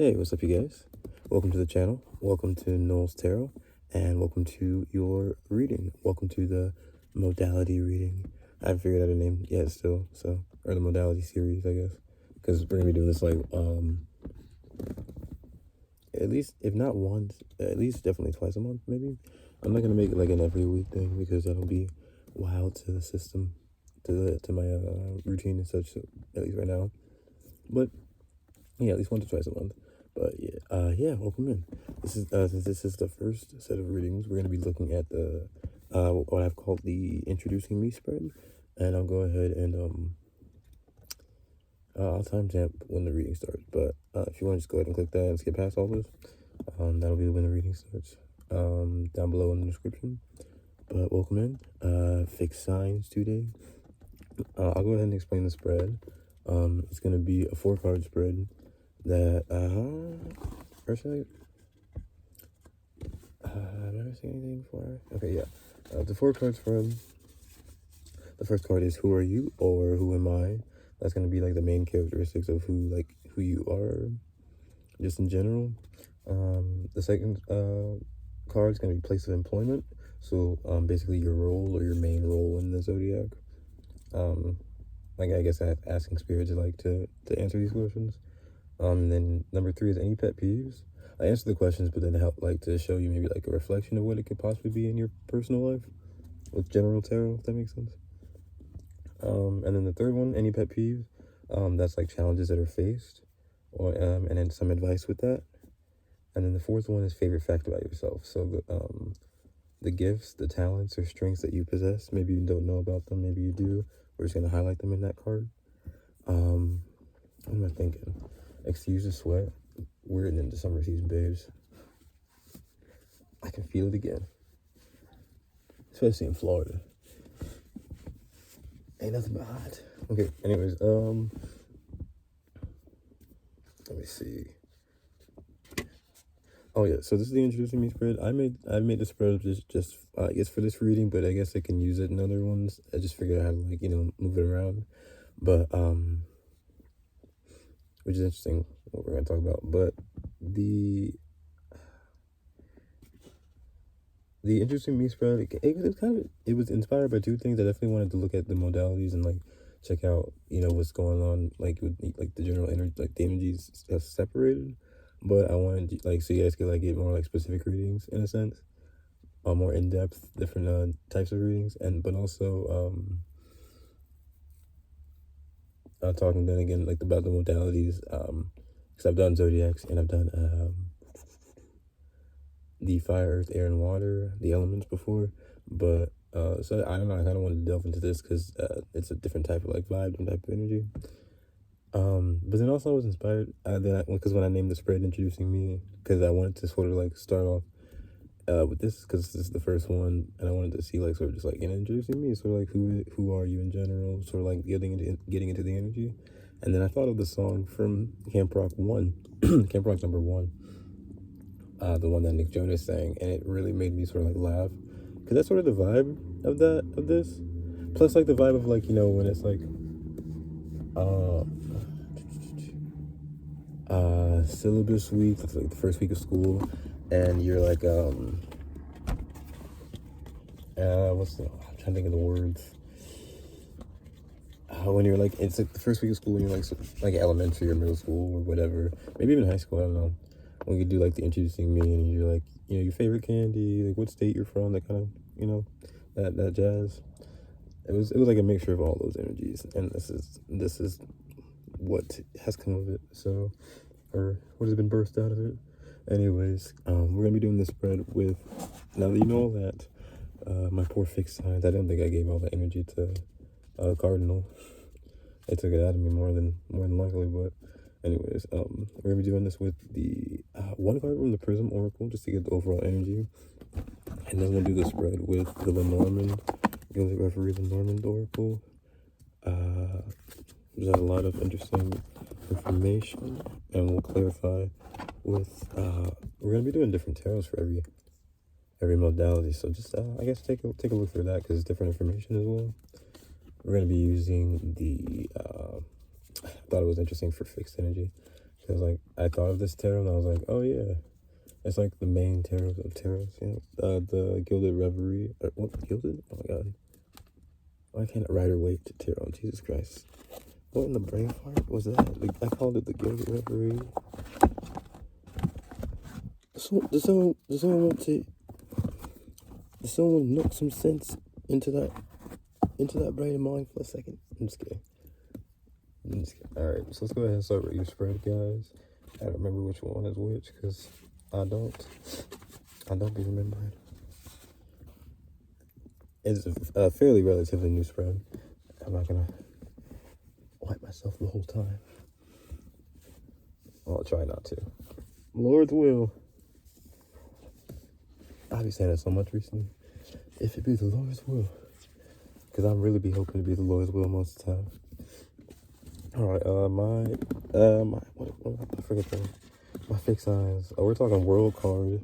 Hey, what's up, you guys? Welcome to the channel. Welcome to Noel's Tarot, and welcome to your reading. Welcome to the modality reading. I haven't figured out a name yet still, or the modality series, I guess, because we're gonna be doing this like at least, if not once, at least definitely twice a month, maybe. I'm not gonna make it like an every week thing because that'll be wild to the system, to my routine and such. At least right now, but yeah, at least once or twice a month. But yeah, welcome in. This is since this is the first set of readings, we're gonna be looking at the what I've called the introducing me spread, and I'll go ahead and I'll timestamp when the reading starts. But if you want to just go ahead and click that and skip past all this, that'll be when the reading starts. Down below in the description. But welcome in. Fixed signs today. I'll go ahead and explain the spread. It's gonna be a 4-card spread that personally, have I ever seen anything before? Okay, yeah. The 4 cards from the first card is who are you, or who am I? That's gonna be like the main characteristics of who you are, just in general. The second card is gonna be place of employment. So basically your role or your main role in the zodiac. Like I guess I have asking spirits to answer these questions. Then number 3 is any pet peeves. I answer the questions, but then help to show you maybe like a reflection of what it could possibly be in your personal life with general tarot, if that makes sense. And then the third one, any pet peeves, that's like challenges that are faced, or and then some advice with that. And then the fourth one is favorite fact about yourself. So the gifts, the talents or strengths that you possess. Maybe you don't know about them, maybe you do. We're just gonna highlight them in that card. What am I thinking? Excuse the sweat. We're in the summer season, babes. I can feel it again. Especially in Florida. Ain't nothing but hot. Okay, anyways, let me see. Oh yeah, so this is the introducing me spread. I made the spread just I guess for this reading, but I guess I can use it in other ones. I just figured out how to move it around. But which is interesting what we're gonna talk about. But the interesting me spread, it was inspired by 2 things. I definitely wanted to look at the modalities and check out what's going on with the general energy, the energies separated. But I wanted so you guys could get more specific readings in a sense, more in-depth different types of readings, but also talking then again about the modalities, because I've done zodiacs and I've done the fire, earth, air, and water, the elements before. But so I don't know, I kind of wanted to delve into this because it's a different type of vibe, different type of energy. But then also I was inspired because when I named the spread introducing me, because I wanted to sort of start off with this, because this is the first one, and I wanted to see sort of just introducing me, sort of who are you in general, sort of getting into the energy. And then I thought of the song from Camp Rock 1, Camp Rock number 1, the one that Nick Jonas sang, and it really made me sort of laugh, because that's sort of the vibe of this, plus the vibe of when it's syllabus week. That's the first week of school, and you're I'm trying to think of the words. When you're it's the first week of school, and you're elementary or middle school or whatever, maybe even high school, I don't know. When you do the introducing me, and you're your favorite candy, what state you're from, that kind of that jazz. It was a mixture of all those energies, and this is what has come of it. So, or what has been birthed out of it. Anyways, we're gonna be doing this spread with, now that you know all that, my poor fixed signs. I don't think I gave all the energy to Cardinal. They took it out of me more than likely. But anyways, we're gonna be doing this with the 1 card from the Prism Oracle, just to get the overall energy, and then we'll do the spread with the Lenormand, the Referee Lenormand Oracle. There's a lot of interesting information, and we'll clarify with we're gonna be doing different tarots for every modality. So just I guess take a look through that, because it's different information as well. We're gonna be using the I thought it was interesting for fixed energy, because like I thought of this tarot and I was like, oh yeah, it's like the main tarot of tarots, you know, the Gilded Reverie. What, Gilded? Oh my god, why can't Rider Waite to tarot? Jesus Christ, what in the brain fart was that? I called it the Gilded Reverie. Does someone want to? Does someone knock some sense into that brain of mine for a second? I'm just kidding. Alright, so let's go ahead and start with your spread, guys. I don't remember which one is which, because I don't be remembering. It's a fairly relatively new spread. I'm not gonna wipe myself the whole time. I'll try not to. Lord's will. I've been saying that so much recently. If it be the Lord's will. Because I'm really be hoping to be the Lord's will most of the time. Alright, I forget my fixed signs. Oh, we're talking world card.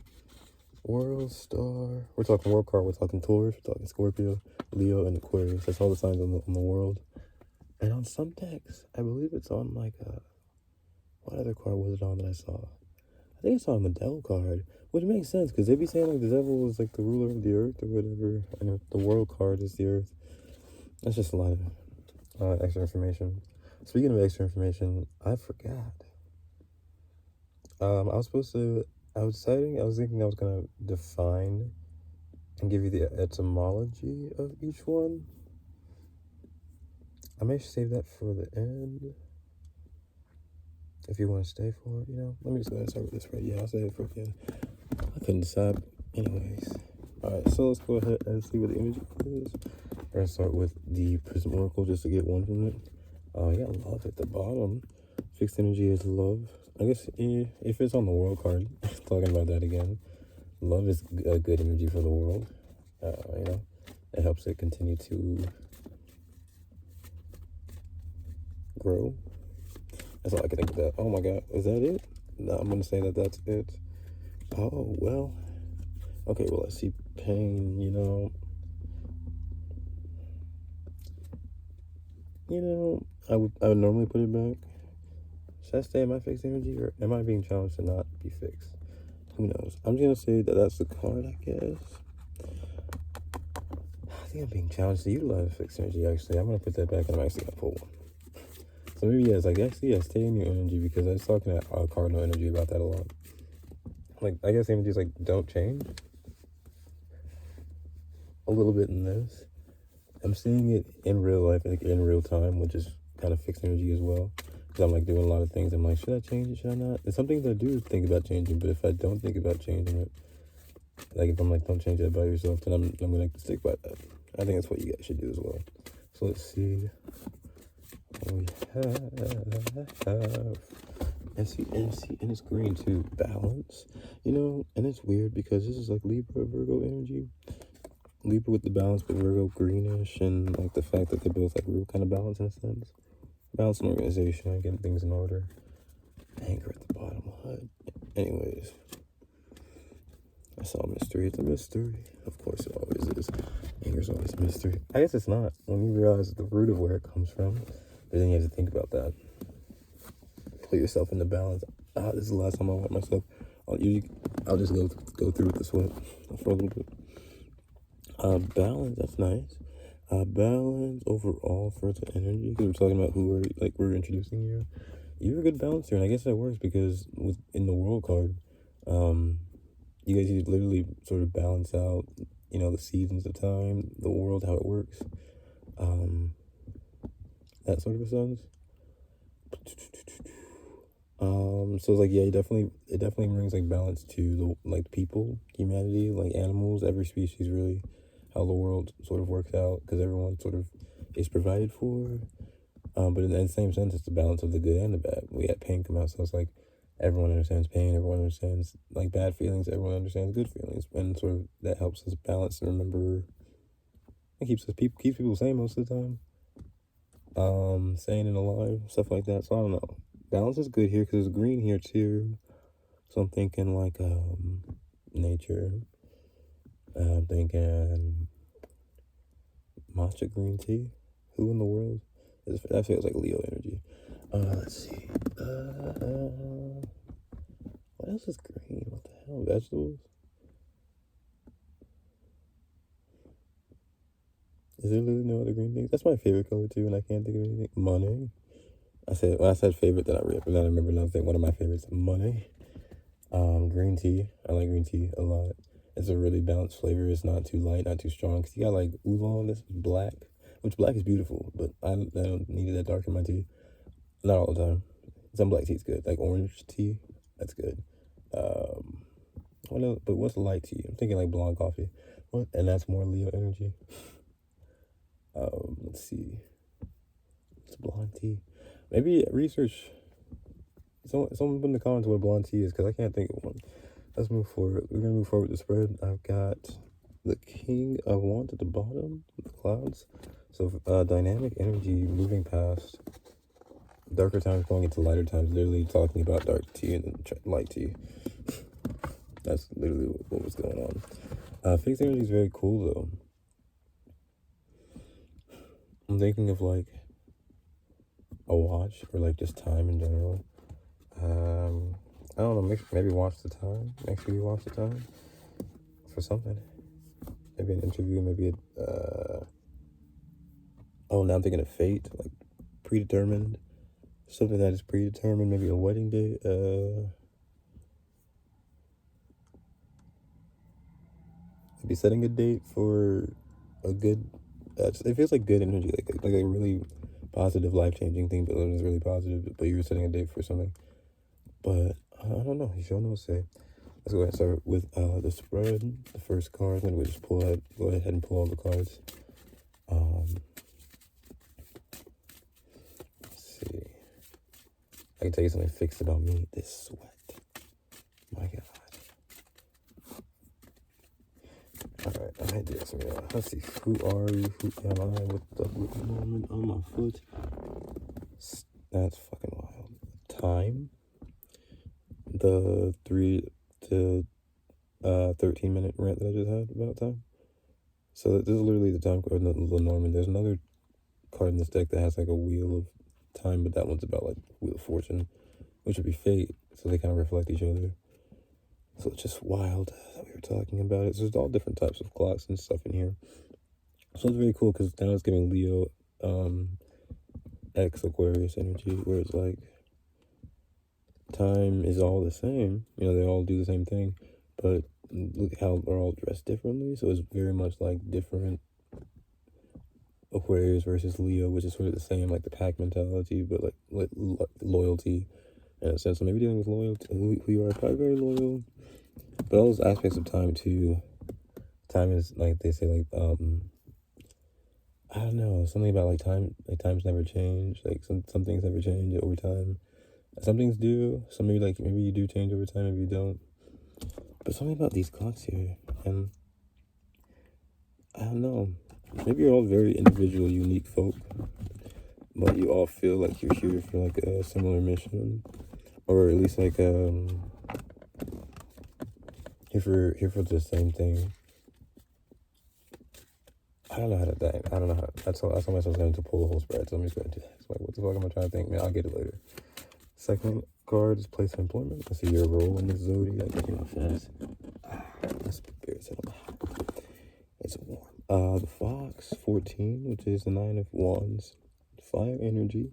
World star. We're talking world card. We're talking Taurus. We're talking Scorpio, Leo, and Aquarius. That's all the signs on the world. And on some decks, I believe it's on like what other card was it on that I saw? I think it's on the Devil card, which makes sense because they be saying like the devil is like the ruler of the earth or whatever, and the world card is the earth. That's just a lot of extra information. Speaking of extra information, I forgot. I was thinking I was gonna define and give you the etymology of each one. I may save that for the end. If you want to stay for it, you know. Let me just go ahead and start with this right. Yeah, I'll save it for the end. I couldn't decide. Anyways. Alright, so let's go ahead and see what the image is. We're gonna start with the Prism Oracle just to get one from it. Yeah, love at the bottom. Fixed energy is love. I guess if it's on the world card, talking about that again. Love is a good energy for the world. You know, it helps it continue to grow. That's all I can think of that. Oh my god, is that it? No, I'm gonna say that's it. Oh well. Okay, well I see pain, you know. I would normally put it back. Should I stay in my fixed energy or am I being challenged to not be fixed? Who knows? I'm just gonna say that that's the card, I guess. I think I'm being challenged to utilize fixed energy, actually. I'm gonna put that back and I'm actually gonna pull one. So maybe yes, like actually yeah, stay in your energy because I was talking to Cardinal Energy about that a lot. Like I guess energy is like don't change. A little bit in this. I'm seeing it in real life, like in real time, which is kind of fixed energy as well. Because I'm like doing a lot of things. I'm like, should I change it? Should I not? There's some things I do think about changing, but if I don't think about changing it, like if I'm like, don't change that by yourself, then I'm gonna stick by that. I think that's what you guys should do as well. So let's see. We have and it's green too. Balance, you know, and it's weird because this is like Libra, Virgo energy. Libra with the balance, but Virgo greenish, and like the fact that they're both like real kind of balance in a sense. Balance and organization, getting things in order. Anger at the bottom. Anyways, I saw mystery. It's a mystery. Of course, it always is. Anger's always a mystery. I guess it's not when you realize the root of where it comes from. But then you have to think about that. Put yourself into balance. This is the last time I wipe myself. I'll just go through with the sweat for a little bit. Balance, that's nice. Balance overall for the energy, because we're talking about who we're introducing you. You're a good balancer, and I guess that works because in the world card, you guys literally sort of balance out, you know, the seasons of time, the world, how it works, that sort of a sense. So it's like, yeah, it definitely brings like balance to the people, humanity, like animals, every species really, how the world sort of works out because everyone sort of is provided for. But in the same sense, it's the balance of the good and the bad. We had pain come out, so it's like everyone understands pain, everyone understands like bad feelings, everyone understands good feelings, and sort of that helps us balance and remember. It keeps people sane most of the time. Sane and alive, stuff like that. So I don't know. Balance is good here because there's green here too. So I'm thinking like nature. I'm thinking matcha green tea. Who in the world? That feels like Leo energy. Let's see. What else is green? What the hell? Vegetables? Is there literally no other green things? That's my favorite color too, and I can't think of anything. Money. When I said favorite, then I remember another thing. One of my favorites, money. Green tea. I like green tea a lot. It's a really balanced flavor. It's not too light, not too strong. Cause you got like oolong. This is black, which black is beautiful, but I don't need it that dark in my tea. Not all the time. Some black tea's good, like orange tea. That's good. What else? But what's light tea? I'm thinking like blonde coffee. What? And that's more Leo energy. Let's see. It's blonde tea. Maybe research. Someone put in the comments what blonde tea is, because I can't think of one. Let's move forward. We're gonna move forward with the spread. I've got the King of Wands at the bottom, the clouds. So dynamic energy moving past darker times, going into lighter times. Literally talking about dark tea and then light tea. That's literally what was going on. Fixed energy is very cool though. I'm thinking of like a watch or like just time in general. I don't know, maybe watch the time. Make sure you watch the time for something. Maybe an interview, maybe oh, now I'm thinking of fate, like predetermined. Something that is predetermined, maybe a wedding day. Maybe setting a date for a good, it feels like good energy, like a really positive, life-changing thing, but it's really positive, but you're setting a date for something. But I don't know, you sure know what to say. Let's go ahead and start with the spread, the first card, then we just go ahead and pull all the cards. Let's see. I can tell you something fixed about me, this sweat. My God. Alright, I did some, let's see, who are you, who am I, what the moment on my foot? That's fucking wild. Time. The 3 to 13 minute rant that I just had about time. So this is literally the time card, the Norman. There's another card in this deck that has like a wheel of time, but that one's about like Wheel of Fortune, which would be fate. So they kind of reflect each other. So it's just wild that we were talking about it. So there's all different types of clocks and stuff in here. So it's very cool because now it's giving Leo X Aquarius energy, where it's like time is all the same. You know, they all do the same thing, but look how they're all dressed differently. So it's very much like different Aquarius versus Leo, which is sort of the same, like the pack mentality, but like loyalty in a sense. So maybe dealing with loyalty, who you are, probably very loyal. But all those aspects of time too. Time is like they say, like I don't know, something about like time. Like times never change. Like some things never change over time. Some things do. Some maybe you do change over time, maybe you don't. But something about these clocks here, and I don't know. Maybe you're all very individual, unique folk, but you all feel like you're here for like a similar mission, or at least like here for the same thing. I don't know how to. I don't know how. I told myself I was going to pull the whole spread, so I'm just going to do that. It's like, what the fuck am I trying to think? Man, I'll get it later. Second card is place of employment. I see your role in the zodiac. Get my fast. Let's prepare it on my hat. It's warm. The Fox 14, which is the 9 of Wands. Fire energy.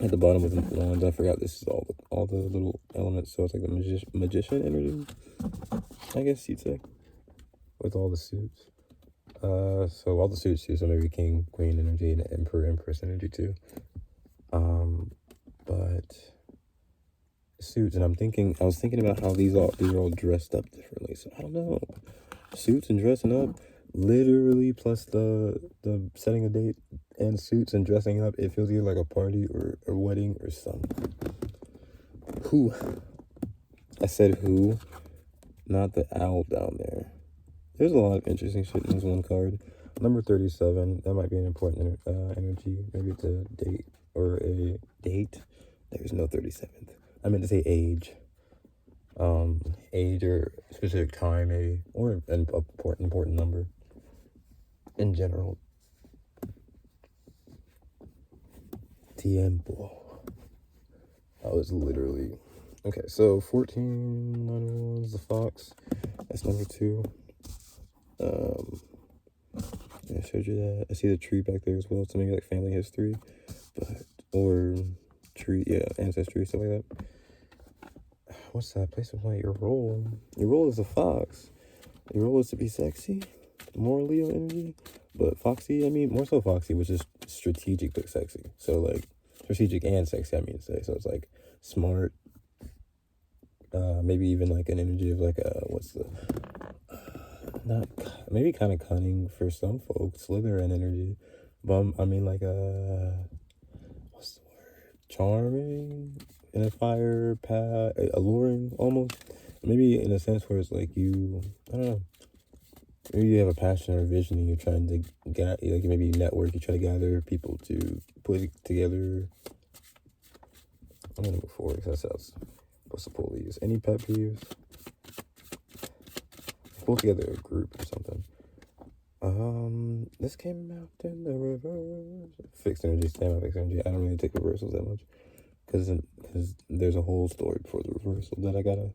At the bottom of the Wands, I forgot this is all the little elements. So it's like the magician energy, I guess you'd say, with all the suits. So all the suits too. So maybe King, Queen energy, and Emperor, Empress energy too. But suits, and I was thinking about how these are all dressed up differently. So I don't know, suits and dressing up, literally, plus the setting a date and suits and dressing up. It feels either like a party or a wedding or something. Who? I said who, not the owl down there. There's a lot of interesting shit in this one card. Number 37, that might be an important energy. Maybe it's a date or a date. There's no 37th. I meant to say age. Age or specific time, maybe, or an important number in general. Tiempo. Oh, it's literally... Okay, so 1491 is the fox. That's number 2. Yeah, I showed you that. I see the tree back there as well. So maybe like family history, or tree, yeah, ancestry, stuff like that. What's that? Place of light. Your role. Your role is a fox. Your role is to be sexy, more Leo energy, but foxy. I mean, more so foxy, which is strategic but sexy. So like strategic and sexy. I mean to say. So it's like smart. Maybe even like an energy of like not maybe kind of cunning for some folks, Slytherin energy, but I mean like what's the word? Charming in a fire path, alluring almost. Maybe in a sense where it's like you, I don't know. Maybe you have a passion or a vision and you're trying to get, like maybe network. You try to gather people to put it together. I'm gonna move forward because that's supposed to pull these. Any pet peeves? Pull together a group or something. This came out in the reverse. Fixed energy, standby fixed energy. I don't really take reversals that much because there's a whole story before the reversal that I gotta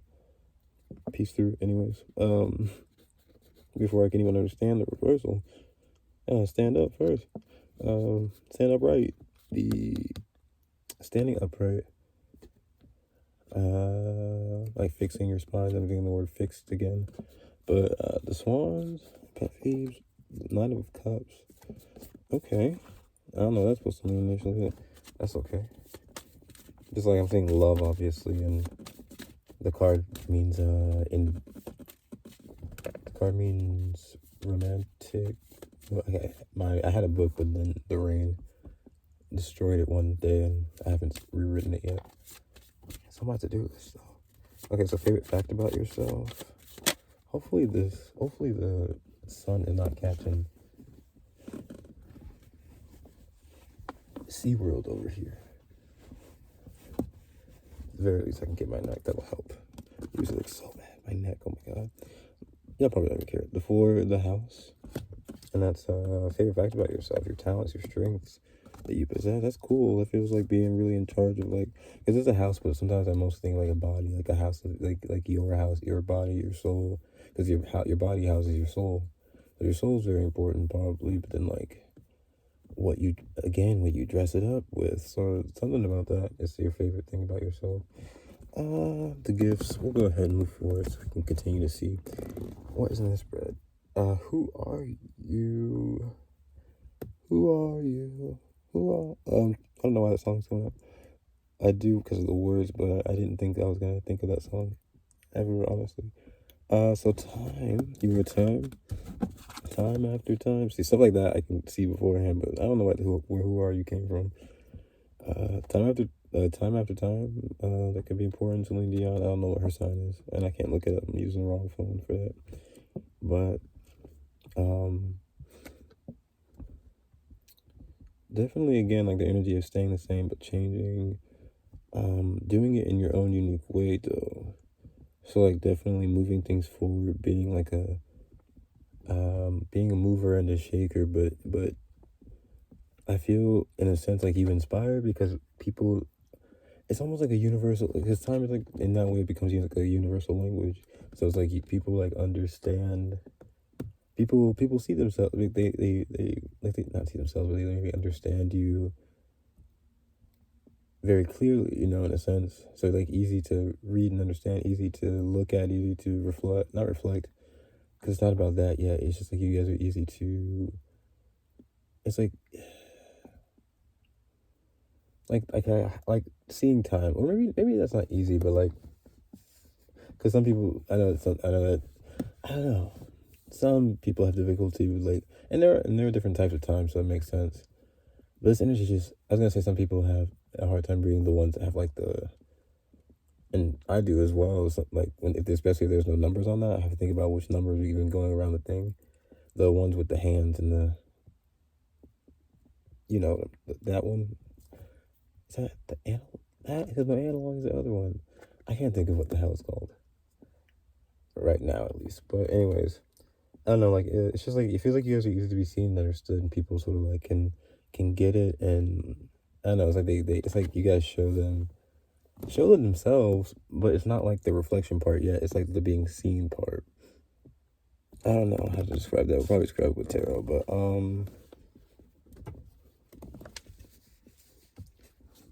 piece through. Anyways, before I can even understand the reversal, stand up first. Stand upright. The standing upright. Like fixing your spine. I'm getting the word fixed again. But the swans, pet peeves, 9 of cups. Okay. I don't know what that's supposed to mean initially. That's okay. Just like I'm saying love, obviously, and the card means the card means romantic. Okay, I had a book, but then the rain destroyed it one day, and I haven't rewritten it yet. So I'm about to do this though. Okay, so favorite fact about yourself. Hopefully the sun is not catching SeaWorld over here. At the very least, I can get my neck. That'll help. Usually looks so bad. My neck, oh my god. Yeah, probably don't even care. The 4, the house. And that's favorite fact about yourself, your talents, your strengths that you possess. That's cool. It feels like being really in charge of, like, because it's a house, but sometimes I most think like a body, like a house, like your house, your body, your soul. Because your body houses your soul. So your soul is very important, probably, but then like what you dress it up with. So something about that is your favorite thing about yourself. The gifts. We'll go ahead and move forward so we can continue to see what is in this spread. Who are you? Who are you? I don't know why that song's coming up. I do because of the words, but I didn't think I was gonna think of that song ever, honestly. So time. You were time after time. See, stuff like that I can see beforehand, but I don't know who are you came from. Time after time. That could be important. Celine Dion. I don't know what her sign is, and I can't look it up. I'm using the wrong phone for that. But definitely again like the energy of staying the same but changing. Doing it in your own unique way though. So like definitely moving things forward, being like being a mover and a shaker, but I feel in a sense like you inspire because people, it's almost like a universal, because time is like, in that way it becomes like a universal language. So it's like people like understand, people see themselves, like they not see themselves, but they maybe understand you very clearly, you know, in a sense. So like easy to read and understand, easy to look at, easy to not reflect, because it's not about that yet. It's just like you guys are easy to, it's like I like seeing time, or maybe that's not easy, but like, because some people, I know that I don't know, some people have difficulty with like, and there are different types of time, so it makes sense. But this energy just, I was gonna say some people have a hard time reading the ones that have like and I do as well. So like especially if there's no numbers on that, I have to think about which numbers are even going around the thing. The ones with the hands and the, you know, that one. Is that the animal? That, because my analog is the other one. I can't think of what the hell it's called right now, at least. But anyways, I don't know. Like it's just like it feels like you guys are easy to be seen and understood, and people sort of like can get it. And I don't know. It's like they it's like you guys show them show it themselves, but it's not like the reflection part yet. It's like the being seen part. I don't know how to describe that. I'll probably describe it with tarot, but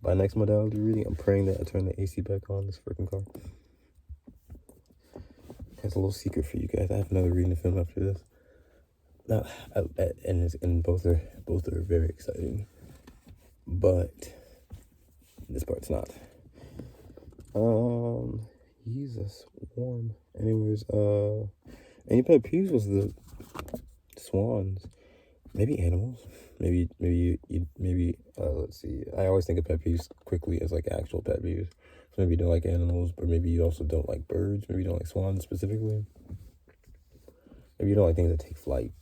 by next modality reading, I'm praying that I turn the AC back on this freaking car. That's a little secret for you guys. I have another reading to film after this. Now, and both are very exciting, but this part's not. Jesus, warm. Anyways, any pet peeves was the swans. Maybe animals. Maybe let's see. I always think of pet peeves quickly as like actual pet peeves. So maybe you don't like animals, but maybe you also don't like birds. Maybe you don't like swans specifically. Maybe you don't like things that take flight.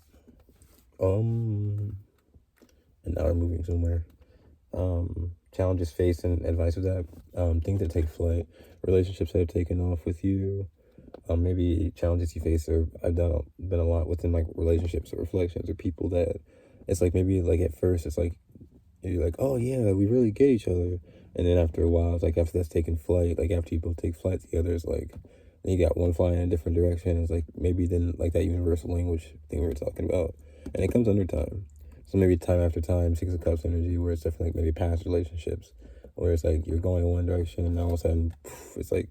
And now we're moving somewhere. Challenges faced and advice with that. Things that take flight, relationships that have taken off with you. Maybe challenges you face, or I've been a lot within like relationships or reflections or people that it's like maybe like at first it's like you're like, oh yeah, we really get each other, and then after a while it's like after that's taken flight, like after you both take flight together, it's like then you got one flying in a different direction. It's like maybe then like that universal language thing we were talking about, and it comes under time. So maybe time after time, Six of Cups energy, where it's definitely like maybe past relationships, where it's like you're going in one direction and now all of a sudden it's like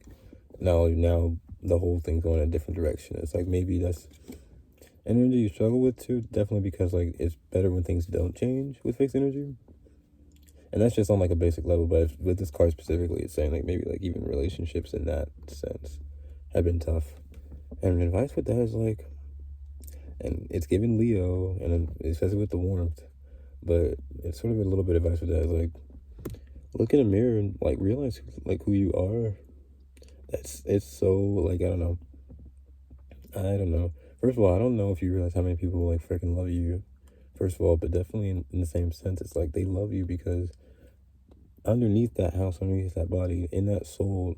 now the whole thing's going in a different direction. It's like maybe that's energy you struggle with too, definitely because like it's better when things don't change with fixed energy. And that's just on like a basic level, but with this card specifically, it's saying like maybe like even relationships in that sense have been tough. And advice with that is like, and it's given Leo, and especially with the warmth, but it's sort of a little bit of advice with that is like, look in a mirror and like realize like who you are. It's so like, I don't know. First of all, I don't know if you realize how many people like freaking love you. First of all, but definitely in the same sense, it's like they love you because underneath that house, underneath that body, in that soul,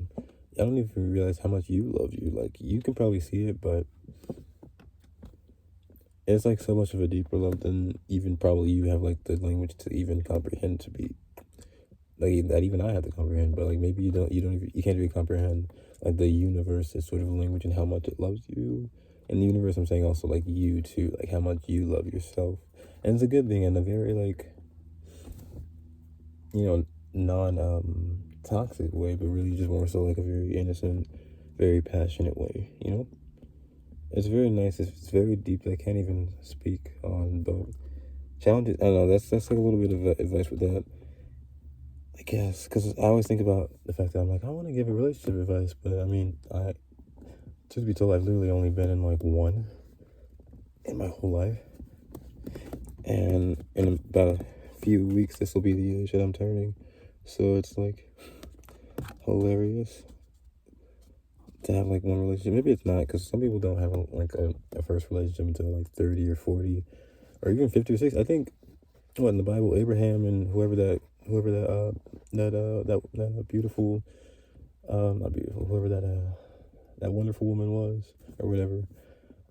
I don't even realize how much you love you. Like you can probably see it, but it's like so much of a deeper love than even probably you have like the language to even comprehend to be. Like that even I have to comprehend, but like maybe you can't even comprehend like the universe is sort of a language and how much it loves you. And the universe, I'm saying also like you too, like how much you love yourself. And it's a good thing in a very like, non toxic way, but really just more so like a very innocent, very passionate way, It's very nice. It's very deep. I can't even speak on, but challenges. I don't know. That's like a little bit of advice with that. I guess, because I always think about the fact that I'm like, I want to give a relationship advice, but I mean, to be told, I've literally only been in like one in my whole life. And in about a few weeks, this will be the age that I'm turning. So it's like hilarious to have like one relationship. Maybe it's not, because some people don't have a first relationship until like 30 or 40 or even 50 or 60. I think, in the Bible, Abraham and whoever that beautiful, not beautiful, whoever that wonderful woman was, or whatever,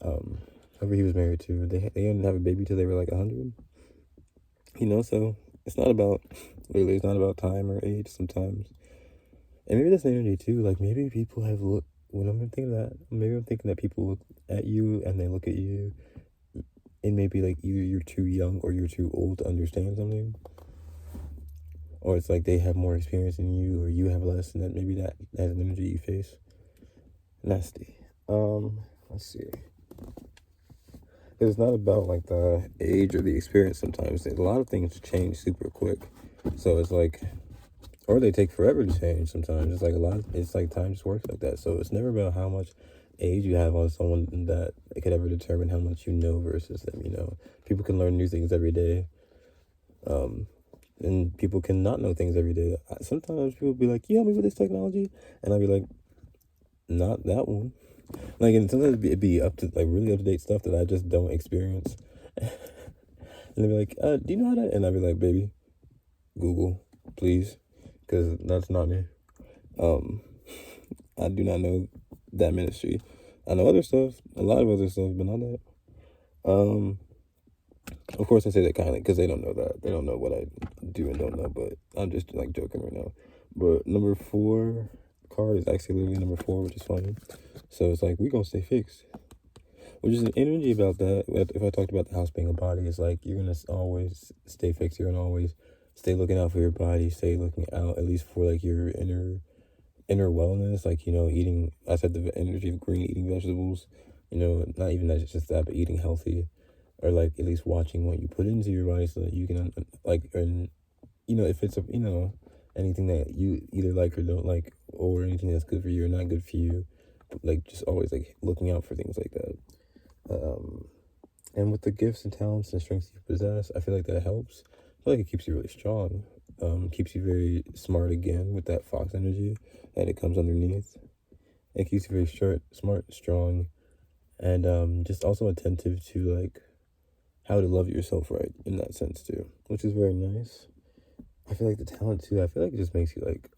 whoever he was married to, they didn't have a baby till they were like 100. So it's not about, literally, it's not about time or age sometimes. And maybe that's the energy too. Like maybe people have looked, when I'm thinking that, maybe I'm thinking that people look at you and they look at you, and maybe like either you're too young or you're too old to understand something. Or it's like they have more experience than you, or you have less, and that maybe that has an energy you face. Nasty. Let's see. It's not about like the age or the experience sometimes. A lot of things change super quick. So it's like, or they take forever to change sometimes. It's like it's like time just works like that. So it's never about how much age you have on someone that it could ever determine how much you know versus them, People can learn new things every day. And people can not know things every day. Sometimes people be like, you help me with this technology? And I'll be like, not that one. Like, and sometimes it'd be up to, like, really up-to-date stuff that I just don't experience. And they'd be like, do you know how to? And I'd be like, baby, Google, please. Because that's not me. I do not know that ministry. I know other stuff, a lot of other stuff, but not that. Of course I say that kindly because they don't know that. They don't know what I do and don't know, but I'm just like joking right now. But number 4 card is actually literally number 4, which is funny. So it's like, we gonna stay fixed. Which is an energy about that. If I talked about the house being a body, it's like you're gonna always stay fixed. You're gonna always stay looking out for your body. Stay looking out at least for like your inner wellness. Like, you know, eating. I said the energy of green, eating vegetables. You know, not even that, just that, but eating healthy, or like at least watching what you put into your body so that you can like, and you know, if it's anything that you either like or don't like, or anything that's good for you or not good for you, like just always like looking out for things like that. And with the gifts and talents and strengths you possess, I feel like that helps. I feel like it keeps you really strong. Keeps you very smart again with that fox energy that it comes underneath. It keeps you very short, smart, strong, and just also attentive to like how to love yourself right in that sense too, which is very nice. I feel like the talent too, I feel like it just makes you like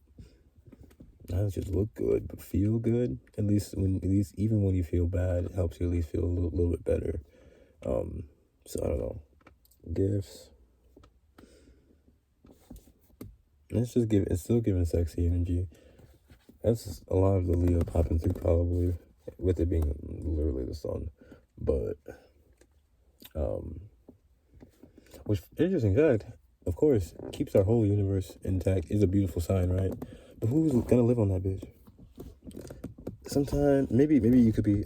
not just look good, but feel good. At least even when you feel bad, it helps you at least feel a little bit better. So I don't know. Gifts. It's still giving sexy energy. That's a lot of the Leo popping through, probably, with it being literally the sun. But which, interesting fact, of course, keeps our whole universe intact, is a beautiful sign, right? But who's gonna live on that bitch? Sometimes maybe you could be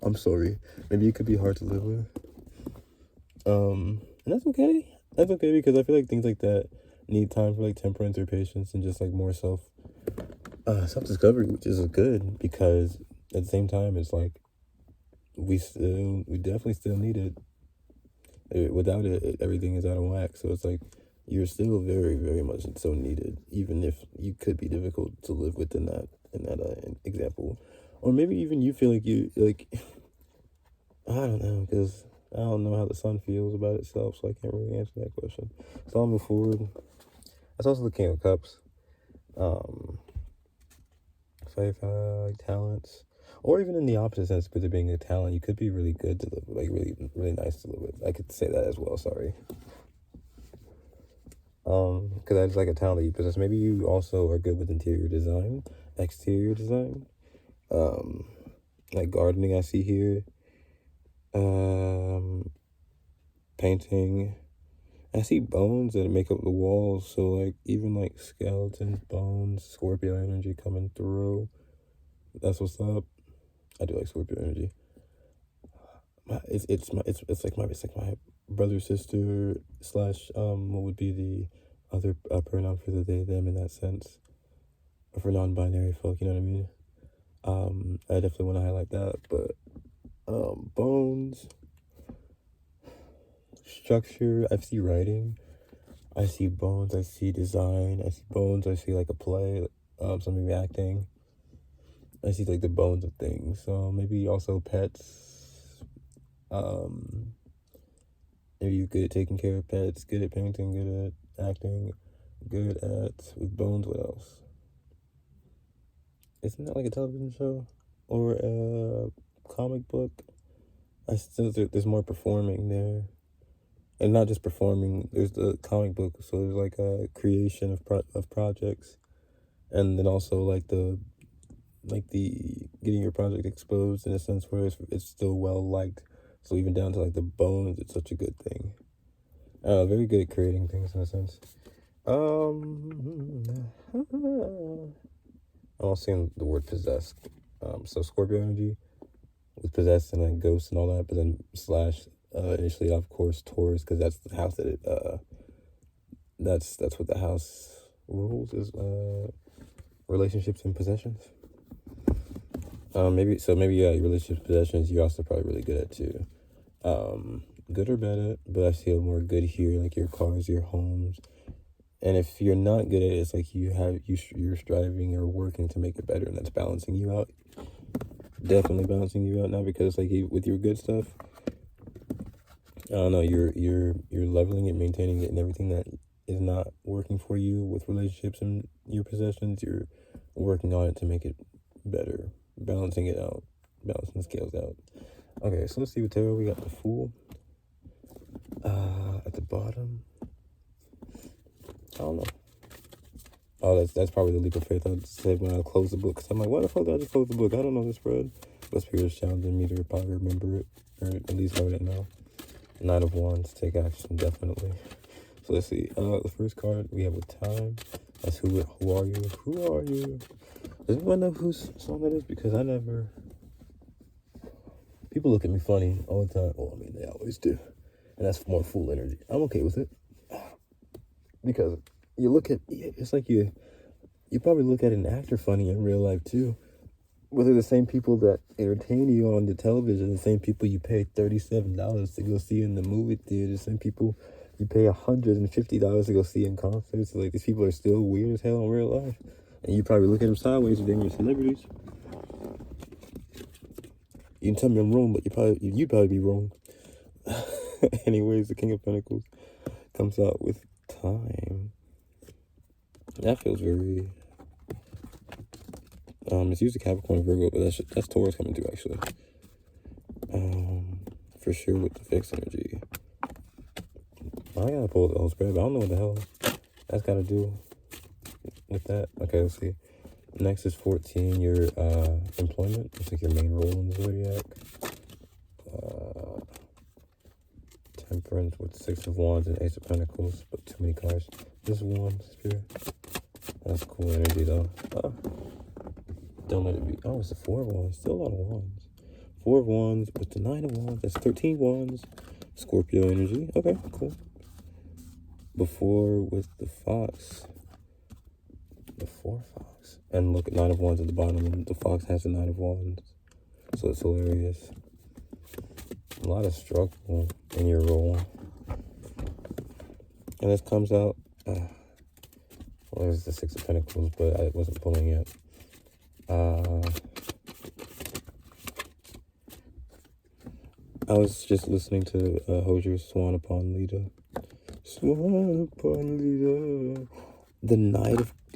I'm sorry. Maybe you could be hard to live with. And that's okay. That's okay, because I feel like things like that need time for like temperance or patience and just like more self-discovery, which is good, because at the same time it's like we definitely still need it. Without it, everything is out of whack. So it's like you're still very, very much so needed, even if you could be difficult to live with in that example. Or maybe even you feel like you like I don't know, because I don't know how the sun feels about itself, so I can't really answer that question. So I'll move forward. That's also the King of Cups. So if talents, or even in the opposite sense, with it being a talent, you could be really good to live with, like really, really nice to live with. I could say that as well. Sorry. Because that's like a talent that you possess. Maybe you also are good with interior design, exterior design, like gardening. I see here. Painting. I see bones that make up the walls, so like even like skeletons, bones, Scorpio energy coming through. That's what's up. I do like Scorpio energy. It's like my brother, sister slash what would be the other pronoun for the they them in that sense, or for non-binary folk, you know what I mean? I definitely want to highlight that, but bones, structure. I see writing. I see bones, I see design, I see bones, I see like a play, something acting. I see like the bones of things. So maybe also pets. Maybe you're good at taking care of pets, good at painting, good at acting, good at with bones. What else? Isn't that like a television show or a comic book? There's more performing there. And not just performing, there's the comic book, so there's like a creation of projects, and then also like the getting your project exposed in a sense where it's still well liked. So even down to like the bones, it's such a good thing. Very good at creating things in a sense. I'm also seeing the word possessed. So Scorpio energy with possessed and like ghosts and all that, but then slash initially of course Taurus, because that's the house that it that's what the house rules is relationships and possessions. Maybe yeah, your relationships, possessions, you're also probably really good at too. Good or bad at, but I feel more good here, like your cars, your homes. And if you're not good at it, it's like you're striving or working to make it better, and that's balancing you out. Definitely balancing you out now, because like with your good stuff, I don't know, you're leveling it, maintaining it, and everything that is not working for you with relationships and your possessions, you're working on it to make it better, balancing it out, balancing the scales out. Okay, so let's see what tarot we got. The Fool. At the bottom, I don't know. Oh, that's probably the leap of faith I said when I closed the book. Cause I'm like, why the fuck did I just close the book? I don't know this spread. But Spirit is challenging me to probably remember it, or at least learn it now. Knight of Wands, take action, definitely. So let's see. The first card we have with time. That's who are you? Who are you? Does anyone know whose song that is? Because I never. People look at me funny all the time. Well, I mean, they always do. And that's more fool energy. I'm okay with it. Because you look at, it's like you probably look at an actor funny in real life too. But they're the same people that entertain you on the television, the same people you pay $37 to go see in the movie theater, the same people you pay $150 to go see in concerts. Like, these people are still weird as hell in real life. And you probably look at them sideways and then you're celebrities. You can tell me I'm wrong, but you'd probably be wrong. Anyways, the King of Pentacles comes out with time. That feels very... it's usually Capricorn, Virgo, but that's Taurus coming through, actually. For sure with the fixed energy. I gotta pull the whole spread, but I don't know what the hell that's gotta do with that. Okay, let's see. Next is 14, your employment. It's like your main role in the zodiac. Temperance with 6 of Wands and Ace of Pentacles, but too many cards. Just one, Spirit. That's cool energy, though. Don't let it be. Oh, it's a 4 of Wands. Still a lot of Wands. 4 of Wands with the 9 of Wands. That's 13 Wands. Scorpio energy. Okay, cool. Before with the Fox. Before Fox. And look at 9 of Wands at the bottom. And the Fox has the 9 of Wands. So it's hilarious. A lot of struggle in your role. And this comes out. Well, there's the 6 of Pentacles, but I wasn't pulling it. I was just listening to Hosier's Swan Upon Lita. Swan Upon Lita. The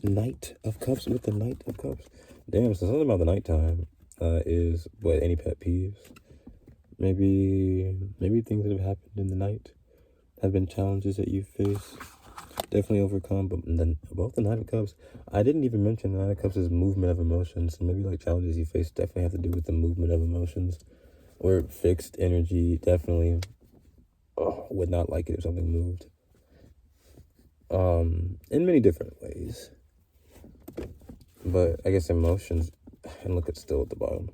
Knight of Cups with the Knight of Cups. Damn, so something about the nighttime is what, any pet peeves? Maybe things that have happened in the night have been challenges that you face. Definitely overcome, but then about the Knight of Cups, I didn't even mention the Knight of Cups is movement of emotions. So maybe like challenges you face definitely have to do with the movement of emotions. Or fixed energy, definitely would not like it if something moved. In many different ways. But I guess emotions, and look, it's still at the bottom.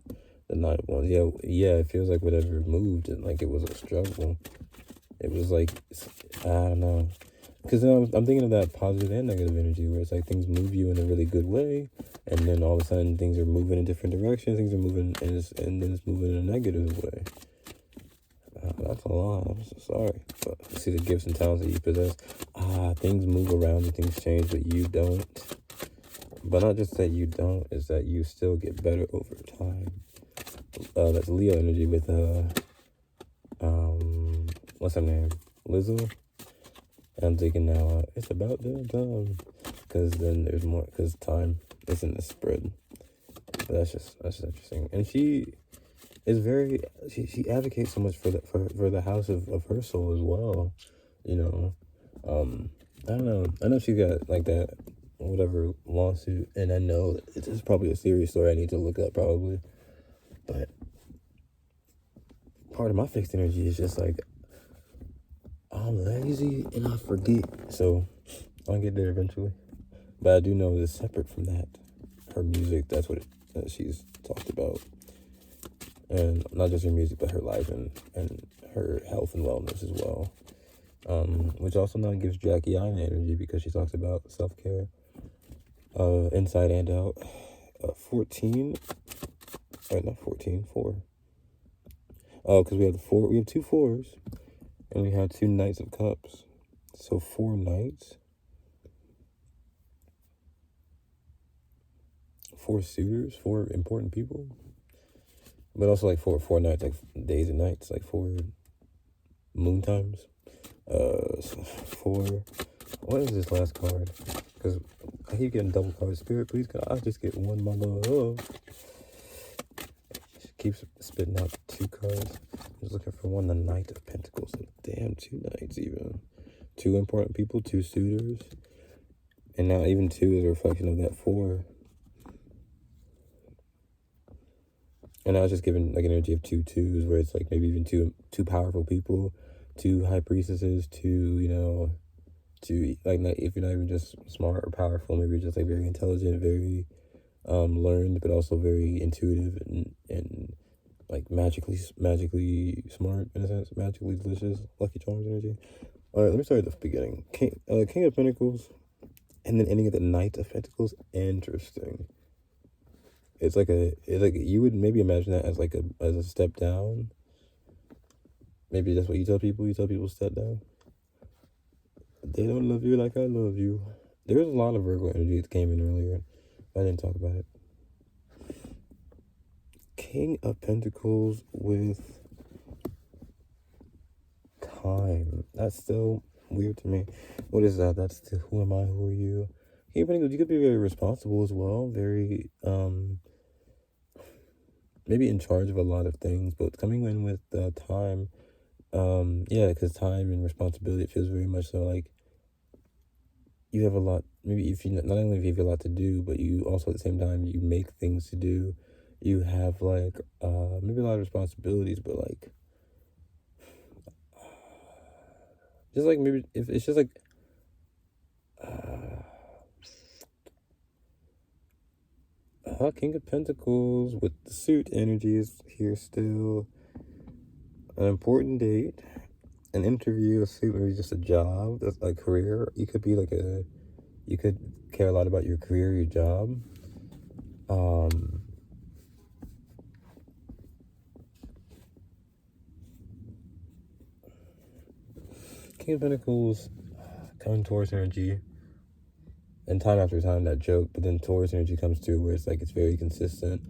The 9 of Wands. Yeah, it feels like whatever moved and like it was a struggle. It was like, I don't know. Because then I'm thinking of that positive and negative energy where it's like things move you in a really good way, and then all of a sudden things are moving in different directions, things are moving, and then it's moving in a negative way. That's a lot. I'm so sorry. But see the gifts and talents that you possess. Things move around you, things change, but you don't. But not just that you don't, is that you still get better over time. That's Leo energy with, what's her name? Lizzo? And I'm thinking now, it's about damn time. Because then there's more, because time isn't a spread. But that's just interesting. And she is very, she advocates so much for the house of her soul as well. You know, I don't know. I know she got like that, whatever, lawsuit. And I know it's probably a serious story I need to look up probably. But part of my fixed energy is just like, I'm lazy and I forget. So I'll get there eventually. But I do know that separate from that, her music, that's what she's talked about. And not just her music, but her life and her health and wellness as well. Which also now gives Jackie Iron energy because she talks about self-care, inside and out. 14, or not 14, 4. Oh, because we have 2 4s. And we have 2 Knights of Cups. So 4 Knights. 4 suitors, 4 important people. But also like 4 nights, like days and nights, like 4 moon times. 4. What is this last card? Because I keep getting double cards. Spirit, please, can I just get one, my love? She keeps spitting out 2 cards. I'm just looking for one, the Knight of Pentacles. Damn, 2 Knights even. 2 important people, 2 suitors. And now even 2 is a reflection of that 4. And I was just given like an energy of 2 twos, where it's like maybe even two powerful people, 2 high priestesses, 2, you know, 2 like, not, if you're not even just smart or powerful, maybe you're just like very intelligent, very learned, but also very intuitive and like magically smart in a sense, magically delicious, Lucky Charms energy. All right, let me start at the beginning. King of Pentacles, and then ending at the Knight of Pentacles. Interesting. It's like you would maybe imagine that as like a step down. Maybe that's what you tell people. You tell people step down. They don't love you like I love you. There was a lot of Virgo energy that came in earlier. I didn't talk about it. King of Pentacles with Time. That's still weird to me. What is that? That's the who am I? Who are you? King of Pentacles, you could be very responsible as well. Very maybe in charge of a lot of things, but coming in with time, yeah, because time and responsibility, it feels very much so like you have a lot. Maybe if you not only if you have a lot to do, but you also at the same time you make things to do. You have like maybe a lot of responsibilities, but like just like maybe if it's just like King of Pentacles with the suit energies here still. An important date, an interview, a suit, maybe just a job, that's a career. You could be like you could care a lot about your career, your job. King of Pentacles, coming Taurus energy, and time after time that joke, but then Taurus energy comes through where it's like it's very consistent.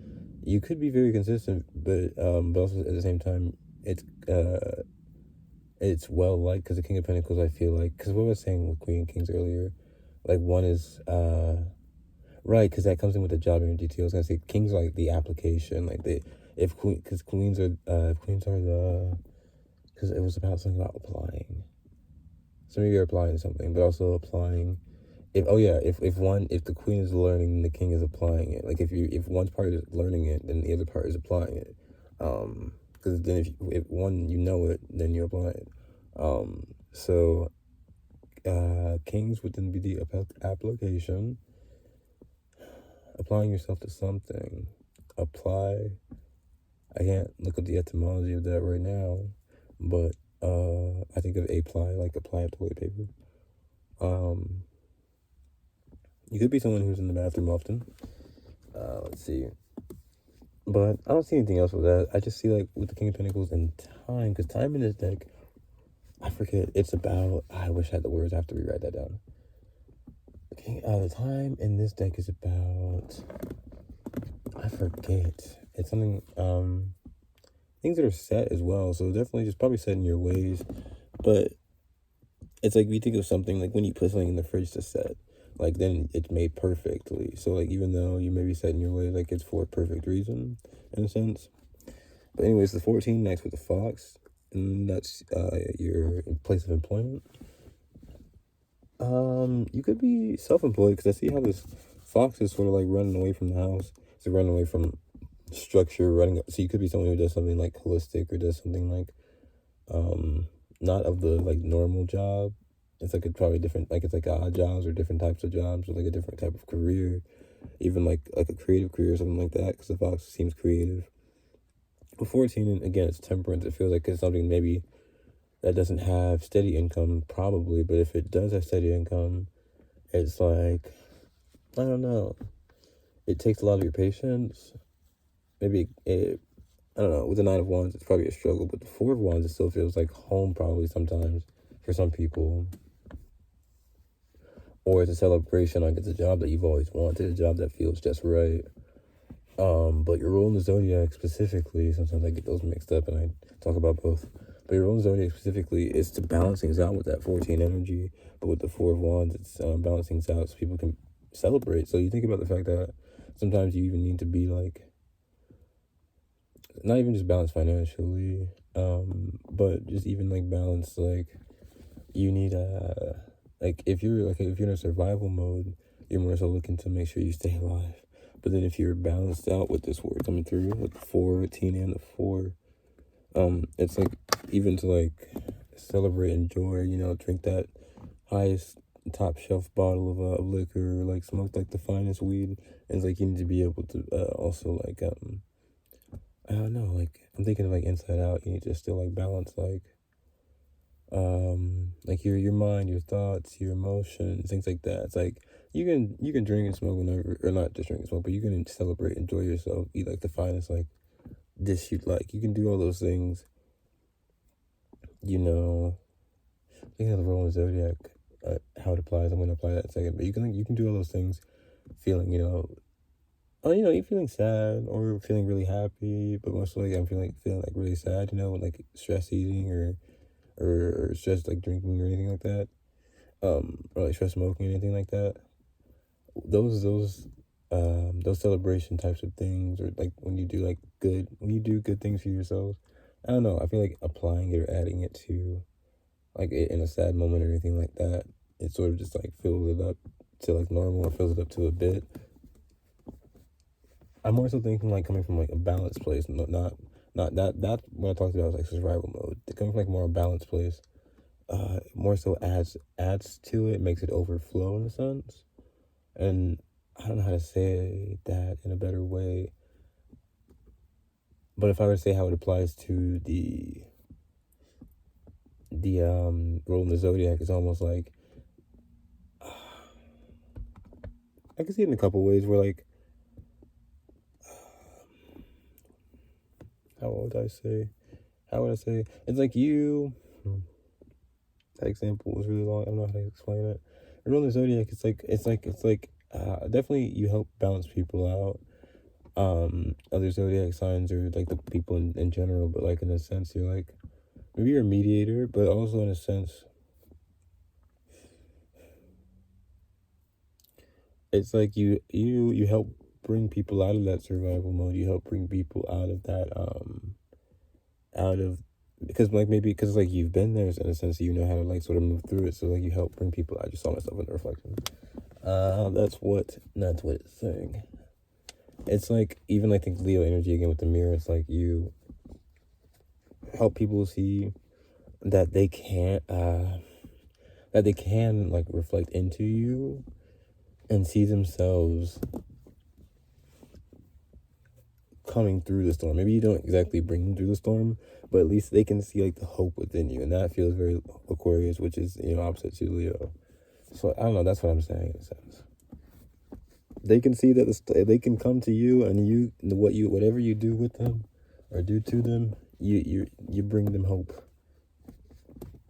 You could be very consistent, but also at the same time, it's well liked, because the King of Pentacles, I feel like, because what I was saying with Queen and Kings earlier, like one is right, because that comes in with the job energy too. I was gonna say Kings are like the application, like because Queens are the, because it was about something about applying. So maybe you're applying something, but also applying. If the Queen is learning, the King is applying it. Like if one part is learning it, then the other part is applying it. Because then if one you know it, then you apply it. So Kings would then be the application, applying yourself to something. Apply. I can't look up the etymology of that right now, but I think of apply, like apply it to toilet paper. You could be someone who's in the bathroom often. Let's see. But I don't see anything else with that. I just see like with the King of Pentacles and time, because time in this deck, I forget. It's about. I wish I had the words. I have to rewrite that down. The time in this deck is about. I forget. It's something. Things that are set as well. So definitely just probably set in your ways, but it's like we think of something like when you put something in the fridge to set. Like then it's made perfectly. So like even though you may be set in your way, like it's for a perfect reason in a sense. But anyways, the 14 next with the fox, and that's your place of employment. You could be self-employed, because I see how this fox is sort of like running away from the house. It's running away from structure, running. So you could be someone who does something like holistic, or does something like not of the like normal job. It's like probably different, like it's like odd jobs or different types of jobs, or like a different type of career, even like a creative career or something like that, because the fox seems creative. But 14, and again, it's temperance. It feels like it's something maybe that doesn't have steady income, probably, but if it does have steady income, it's like, I don't know, it takes a lot of your patience. Maybe I don't know, with the 9 of Wands, it's probably a struggle, but the 4 of Wands, it still feels like home probably sometimes for some people. Or it's a celebration, like it's a job that you've always wanted, a job that feels just right. But your role in the zodiac specifically, sometimes I get those mixed up and I talk about both. But your role in the zodiac specifically is to balance things out with that 14 energy. But with the 4 of Wands, it's balancing things out so people can celebrate. So you think about the fact that sometimes you even need to be like, not even just balance financially, but just even like balance, like you need a like if you're in a survival mode, you're more so looking to make sure you stay alive. But then if you're balanced out with this word coming through with the 14 and the 4, it's like even to like celebrate, enjoy, drink that highest top shelf bottle of liquor, like smoke like the finest weed. And it's like you need to be able to also like I don't know, like I'm thinking of like Inside Out. You need to still like balance like your mind, your thoughts, your emotions, things like that. It's like you can drink and smoke whenever, or not just drink and smoke, but you can celebrate, enjoy yourself, eat like the finest like dish you'd like. You can do all those things, thinking of the role in Zodiac, how it applies. I'm gonna apply that in a second, but you can do all those things, feeling you're feeling sad or feeling really happy, but mostly I'm feeling like really sad, like stress eating or stress like drinking or anything like that, or like stress smoking or anything like that. Those celebration types of things, or like when you do good things for yourselves. I don't know. I feel like applying it or adding it to like in a sad moment or anything like that, it sort of just like fills it up to like normal, or fills it up to a bit. I'm more so thinking like coming from like a balanced place, not that what I talked about was like survival mode. Coming from like more a balanced place, more so adds to it, makes it overflow in a sense. And I don't know how to say that in a better way, but if I were to say how it applies to the role in the Zodiac, it's almost like I can see it in a couple ways where like how would I say it's like that example was really long. I don't know how to explain it. The role in the Zodiac, it's like definitely you help balance people out. Other zodiac signs are like the people in general, but like in a sense you're like maybe you're a mediator, but also in a sense it's like you help bring people out of that survival mode. You help bring people out of that out of because like maybe because like you've been there in a sense, you know how to like sort of move through it. So like you help bring people out. I just saw myself in the reflection. That's what it's saying. It's like even I think Leo energy again with the mirror. It's like you help people see that they can like reflect into you and see themselves coming through the storm. Maybe you don't exactly bring them through the storm, but at least they can see like the hope within you, and that feels very Aquarius, which is opposite to Leo. So I don't know. That's what I'm saying in a sense. They can see that they can come to you, and whatever you do with them or do to them, you bring them hope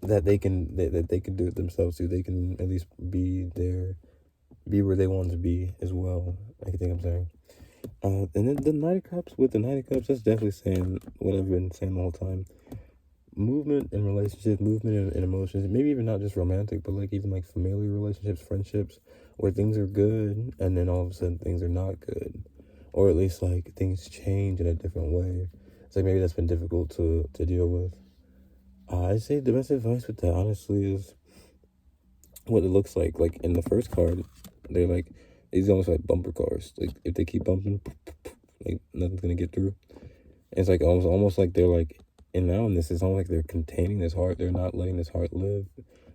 that they can do it themselves too. They can at least be where they want to be as well. I think I'm saying. And then the Knight of Cups, that's definitely saying what I've been saying the whole time. Movement in relationships, movement in emotions, maybe even not just romantic, but like even like familiar relationships, friendships, where things are good and then all of a sudden things are not good. Or at least like things change in a different way. It's like maybe that's been difficult to deal with. I'd say the best advice with that honestly is what it looks like. Like in the first card, they're like these almost like bumper cars. Like if they keep bumping, like nothing's gonna get through. And it's like almost like they're like, and now in this, it's almost like they're containing this heart. They're not letting this heart live.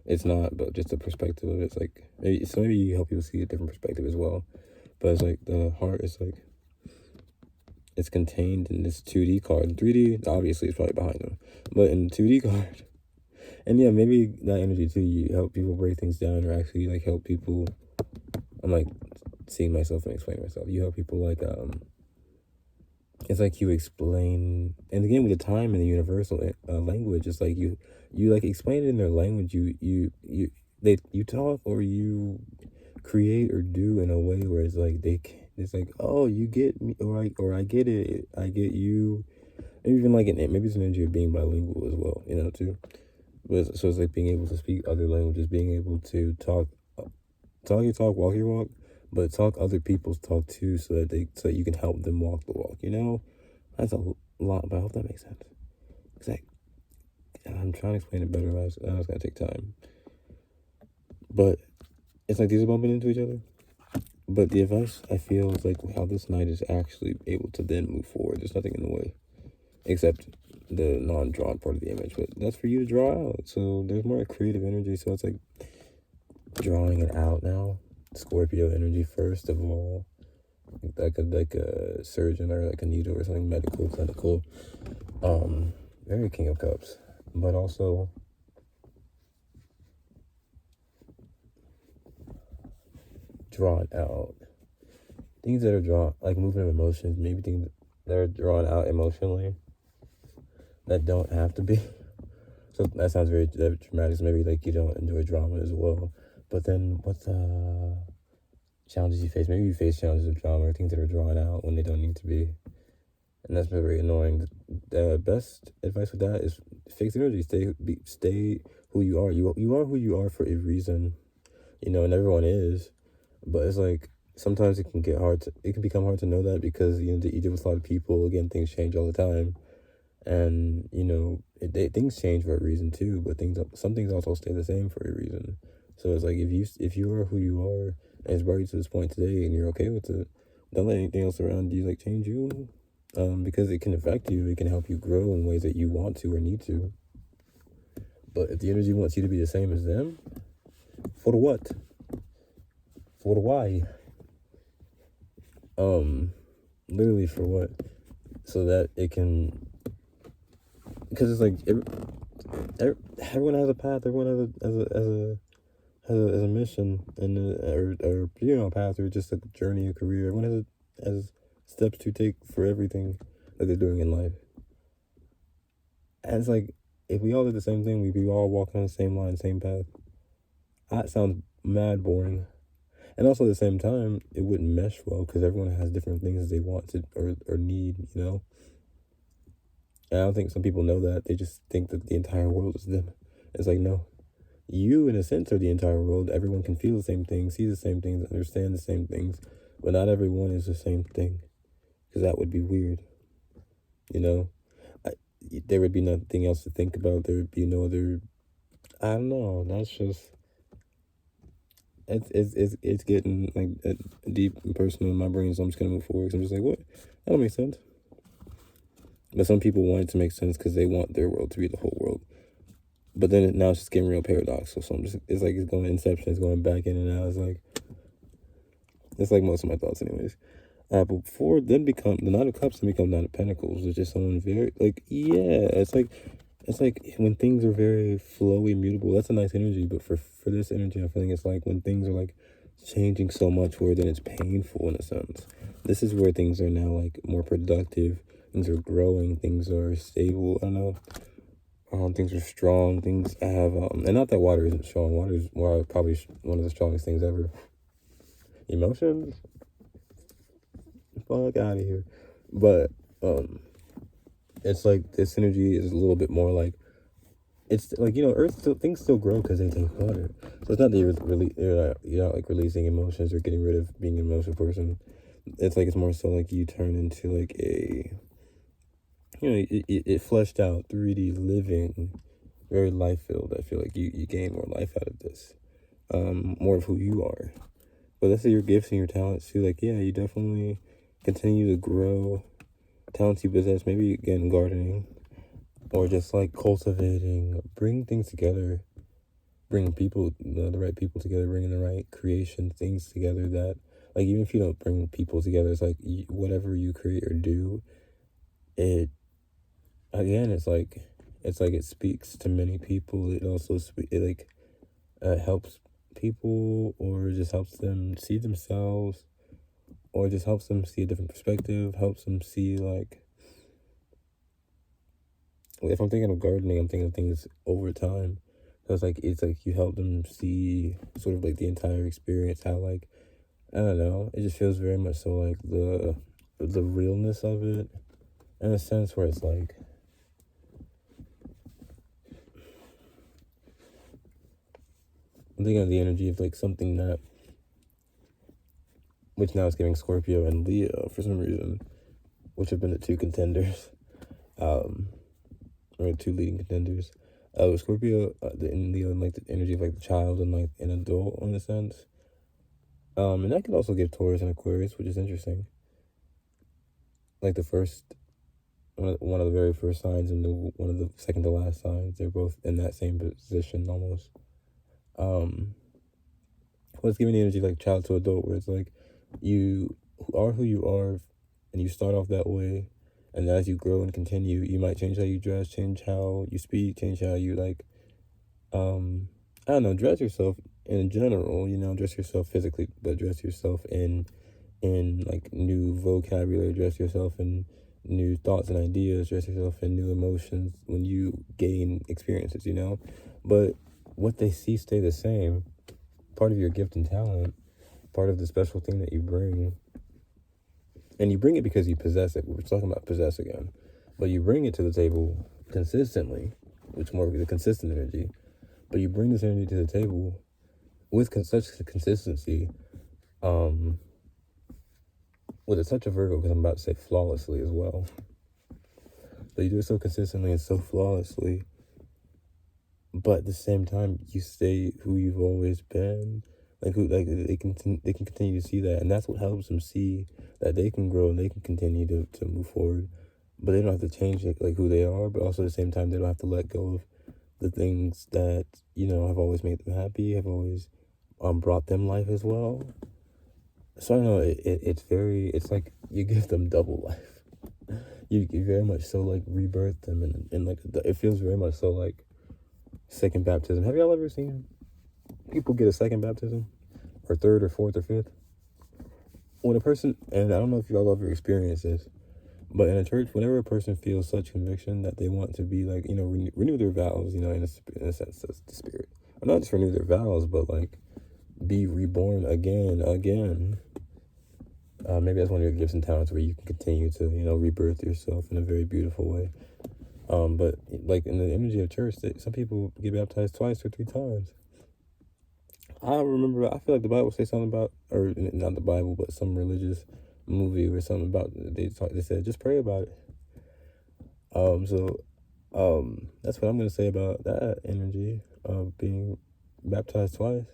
It's not, but just the perspective of it. It's like maybe you help people see a different perspective as well. But it's like the heart is like it's contained in this 2D card. 3D obviously is probably behind them, but in the 2D card. And yeah, maybe that energy too, you help people break things down, or actually like help people. I'm like seeing myself and explaining myself. You help people like it's like you explain, and again with the time and the universal language, it's like you like explain it in their language. You talk or you create or do in a way where it's like it's like, oh, you get me, or I get it, I get you. And even like maybe it's an energy of being bilingual as well, too. But so it's like being able to speak other languages, being able to talk your talk, walk your walk, but talk other people's talk too, so that you can help them walk the walk. That's a lot, but I hope that makes sense. It's like I'm trying to explain it better. It's gonna take time, But it's like these are bumping into each other. But the advice I feel is like how this knight is actually able to then move forward. There's nothing in the way except the non-drawn part of the image, but that's for you to draw out. So there's more creative energy. So it's like drawing it out now. Scorpio energy first of all, like a surgeon or like a needle or something medical, clinical. Very King of Cups, but also drawn out. Things that are drawn, like movement of emotions, maybe things that are drawn out emotionally that don't have to be. So that sounds very dramatic. So maybe like you don't enjoy drama as well. But then what challenges you face? Maybe you face challenges of drama or things that are drawn out when they don't need to be. And that's very annoying. The best advice with that is fix energy. Stay who you are. You are who you are for a reason, and everyone is. But it's like sometimes it can become hard to know that because you deal with a lot of people. Again, things change all the time, and things change for a reason too. But some things also stay the same for a reason. So it's like if you are who you are and it's brought you to this point today and you're okay with it, don't let anything else around you like change you. Because it can affect you, it can help you grow in ways that you want to or need to. But if the energy wants you to be the same as them, for the what? For the why? Literally for what? So that it can, because it's like everyone has a path. Everyone has a mission and a path or just a journey, a career. Everyone has steps to take for everything that they're doing in life. And it's like, if we all did the same thing, we'd be all walking on the same line, same path. That sounds mad boring. And also at the same time, it wouldn't mesh well because everyone has different things they want to or need, And I don't think some people know that. They just think that the entire world is them. It's like, no. You, in a sense, are the entire world. Everyone can feel the same things, see the same things, understand the same things. But not everyone is the same thing. Because that would be weird. There would be nothing else to think about. There would be no other. I don't know. That's just. It's getting like deep and personal in my brain. So I'm just gonna move forward. So I'm just like, what? That don't make sense. But some people want it to make sense because they want their world to be the whole world. But then now it's just getting real paradoxical. So it's like it's going Inception. It's going back in and out. It's like most of my thoughts, anyways. But before then become the Nine of Cups and become Nine of Pentacles, it's just someone very it's like when things are very flowy, mutable. That's a nice energy, but for this energy, I'm feeling it's like when things are like changing so much, where then it's painful in a sense. This is where things are now like more productive. Things are growing. Things are stable. I don't know. Things are strong. Things have and not that water isn't strong. Water is probably one of the strongest things ever. Emotions. Fuck out of here. But it's like this energy is a little bit more like it's like Earth things still grow because they take water. So it's not that you're not like releasing emotions or getting rid of being an emotional person. It's like it's more so like you turn into like a it fleshed out 3D living, very life filled. I feel like you gain more life out of this, more of who you are. But let's say your gifts and your talents too. Like you definitely continue to grow talents you possess, maybe again gardening or just like cultivating, bring things together, bring people, the right people together, bringing the right creation things together that like even if you don't bring people together, it's like whatever you create or do, it it speaks to many people. It also helps people or just helps them see themselves or just helps them see a different perspective, helps them see like, if I'm thinking of gardening, I'm thinking of things over time. So it's like you help them see sort of like the entire experience, how like, I don't know, it just feels very much so like the realness of it in a sense where it's like, I'm thinking of the energy of like something that, which now is giving Scorpio and Leo for some reason, which have been the two contenders, or two leading contenders. Scorpio, in Leo, and like the energy of like the child and like an adult in a sense. And that could also give Taurus and Aquarius, which is interesting. Like the first, one of the very first signs and one of the second to last signs, they're both in that same position almost. Well, it's giving the energy like child to adult, where it's like you are who you are, and you start off that way, and as you grow and continue, you might change how you dress, change how you speak, change how you like, I don't know, dress yourself in general. Dress yourself physically, but dress yourself in like new vocabulary, dress yourself in new thoughts and ideas, dress yourself in new emotions when you gain experiences. But what they see stay the same. Part of your gift and talent, part of the special thing that you bring, and you bring it because you possess it. We're talking about possess again, but you bring it to the table consistently, which more the consistent energy. But you bring this energy to the table with such consistency, with such a Virgo, because I'm about to say flawlessly as well. But you do it so consistently and so flawlessly, but at the same time, you stay who you've always been. They can continue to see that, and that's what helps them see that they can grow and they can continue to move forward. But they don't have to change like who they are, but also at the same time they don't have to let go of the things that have always made them happy, have always brought them life as well. So I don't know, it's like you give them double life. You very much so like rebirth them, and like it feels very much so like second baptism. Have y'all ever seen people get a second baptism, or third or fourth or fifth? When a person, and I don't know if y'all ever experienced this, but in a church, whenever a person feels such conviction that they want to be like, renew their vows, in a sense, that's the spirit. Or not just renew their vows, but like be reborn again. Maybe that's one of your gifts and talents, where you can continue to, rebirth yourself in a very beautiful way. But like in the energy of church, some people get baptized twice or three times. I feel like the Bible says something about, or not the Bible, but some religious movie or something about, they said, just pray about it. That's what I'm going to say about that energy of being baptized twice.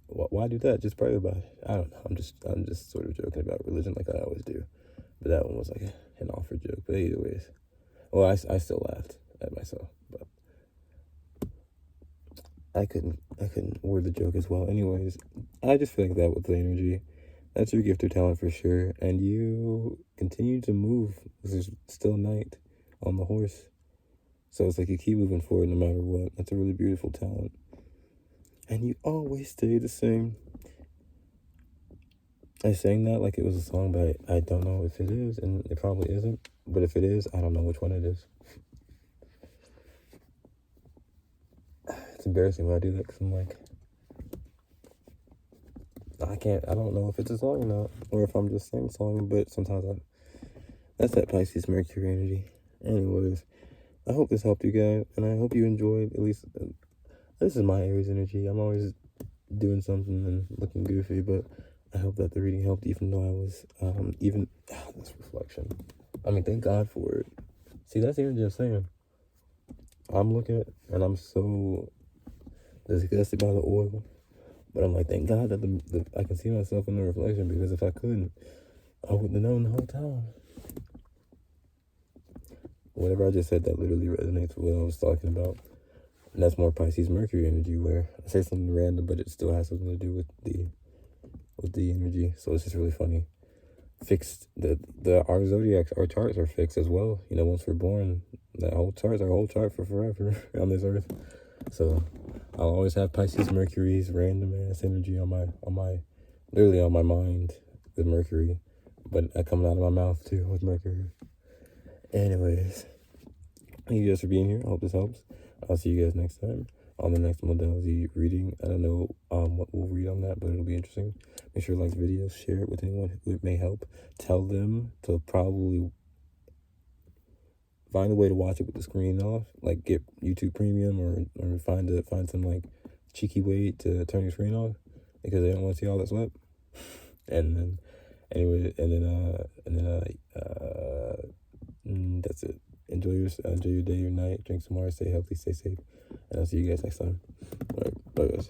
Why do that? Just pray about it. I don't know. I'm just sort of joking about religion like I always do. But that one was like an offer joke. But either ways, well, I still laughed at myself, but I couldn't word the joke as well. Anyways, I just feel like that with the energy. That's your gift or talent for sure. And you continue to move. There's still night on the horse. So it's like you keep moving forward no matter what. That's a really beautiful talent. And you always stay the same. I sang that like it was a song, but I don't know if it is, and it probably isn't. But if it is, I don't know which one it is. It's embarrassing when I do that, because I'm like, I don't know if it's a song or not, or if I'm just saying a song, but sometimes that's that Pisces Mercury energy. Anyways, I hope this helped you guys, and I hope you enjoyed, at least, this is my Aries energy. I'm always doing something and looking goofy, but I hope that the reading helped, even though I was, this reflection. I mean, thank God for it. See, that's the energy I'm saying. I'm looking at, and I'm so disgusted by the oil, but I'm like, thank God that I can see myself in the reflection, because if I couldn't, I wouldn't have known the whole time. Whatever I just said, that literally resonates with what I was talking about. And that's more Pisces Mercury energy, where I say something random, but it still has something to do with the energy. So it's just really funny. Fixed, our zodiacs, our charts are fixed as well. Once we're born, our whole chart for forever on this earth. So I'll always have Pisces Mercury's random ass energy on my literally on my mind with Mercury, but coming out of my mouth too with Mercury. Anyways, thank you guys for being here. I hope this helps. I'll see you guys next time on the next modality reading. I don't know what we'll read on that, but it'll be interesting. Make sure to like the video, share it with anyone who it may help. Tell them to probably find a way to watch it with the screen off, like get YouTube Premium, or find some like cheeky way to turn your screen off, because they don't want to see all that sweat. And then anyway, that's it. enjoy your day, your night. Drink some water. Stay healthy. Stay safe. And I'll see you guys next time. All right. Bye, guys.